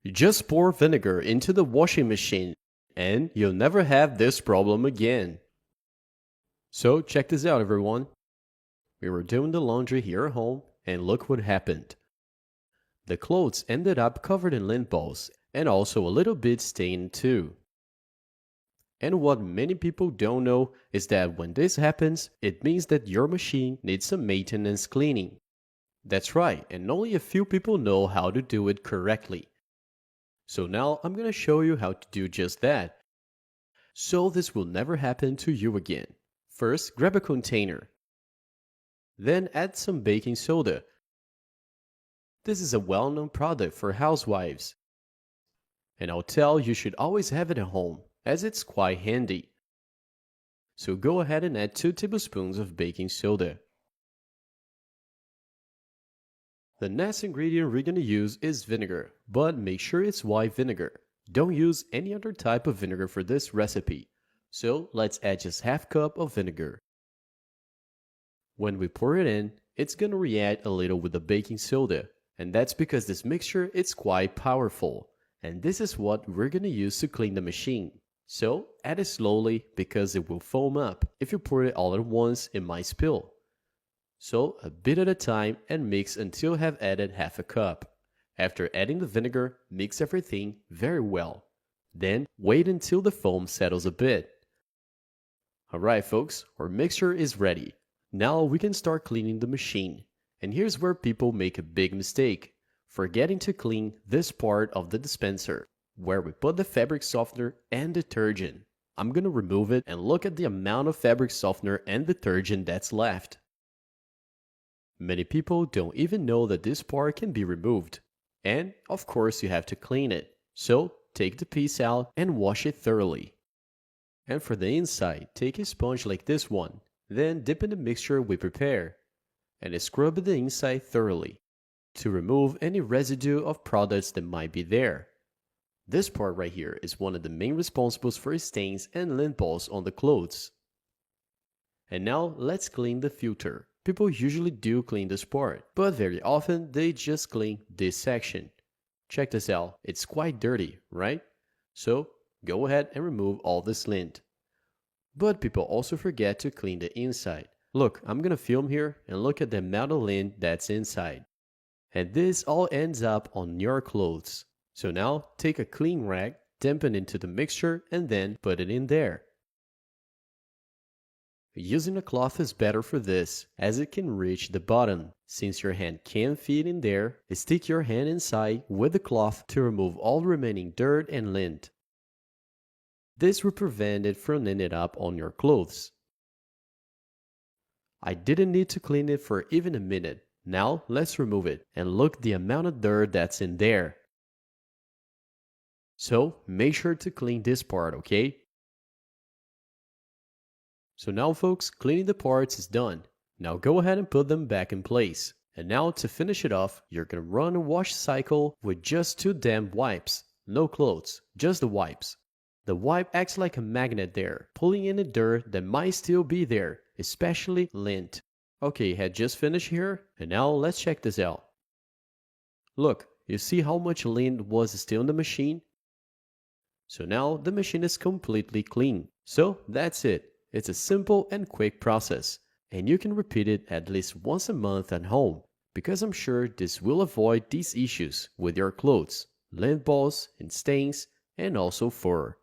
You just pour vinegar into the washing machine and you'll never have this problem again. So check this out, everyone. We were doing the laundry here at home and look what happened. The clothes ended up covered in lint balls and also a little bit stained too. And what many people don't know is that when this happens, it means that your machine needs some maintenance cleaning. That's right, and only a few people know how to do it correctly. So now I'm going to show you how to do just that, so this will never happen to you again. First, grab a container. Then add some baking soda. This is a well-known product for housewives. And I'll tell you should always have it at home, as it's quite handy. So go ahead and add 2 tablespoons of baking soda. The next ingredient we're going to use is vinegar, but make sure it's white vinegar. Don't use any other type of vinegar for this recipe. So let's add just half cup of vinegar. When we pour it in, it's going to react a little with the baking soda, and that's because this mixture is quite powerful, and this is what we're going to use to clean the machine. So add it slowly because it will foam up. If you pour it all at once, it might spill. So a bit at a time and mix until you have added half a cup. After adding the vinegar, mix everything very well. Then wait until the foam settles a bit. Alright folks, our mixture is ready. Now we can start cleaning the machine. And here's where people make a big mistake, forgetting to clean this part of the dispenser, where we put the fabric softener and detergent. I'm gonna remove it and look at the amount of fabric softener and detergent that's left. Many people don't even know that this part can be removed. And of course you have to clean it. So take the piece out and wash it thoroughly. And for the inside, take a sponge like this one, then dip in the mixture we prepare, and scrub the inside thoroughly to remove any residue of products that might be there. This part right here is one of the main responsibles for stains and lint balls on the clothes. And now let's clean the filter. People usually do clean this part, but very often they just clean this section. Check this out, it's quite dirty, right? So go ahead and remove all this lint. But people also forget to clean the inside. Look, I'm gonna film here and look at the amount of lint that's inside. And this all ends up on your clothes. So now take a clean rag, dump it into the mixture and then put it in there. Using a cloth is better for this, as it can reach the bottom. Since your hand can't fit in there, stick your hand inside with the cloth to remove all remaining dirt and lint. This will prevent it from ending up on your clothes. I didn't need to clean it for even a minute. Now let's remove it and look the amount of dirt that's in there. So make sure to clean this part, okay? So now folks, cleaning the parts is done. Now go ahead and put them back in place. And now to finish it off, you're gonna run a wash cycle with just 2 damp wipes. No clothes, just the wipes. The wipe acts like a magnet there, pulling any dirt that might still be there, especially lint. Okay, had just finished here, and now let's check this out. Look, you see how much lint was still in the machine? So now the machine is completely clean. So that's it. It's a simple and quick process, and you can repeat it at least once a month at home, because I'm sure this will avoid these issues with your clothes, lint balls and stains, and also fur.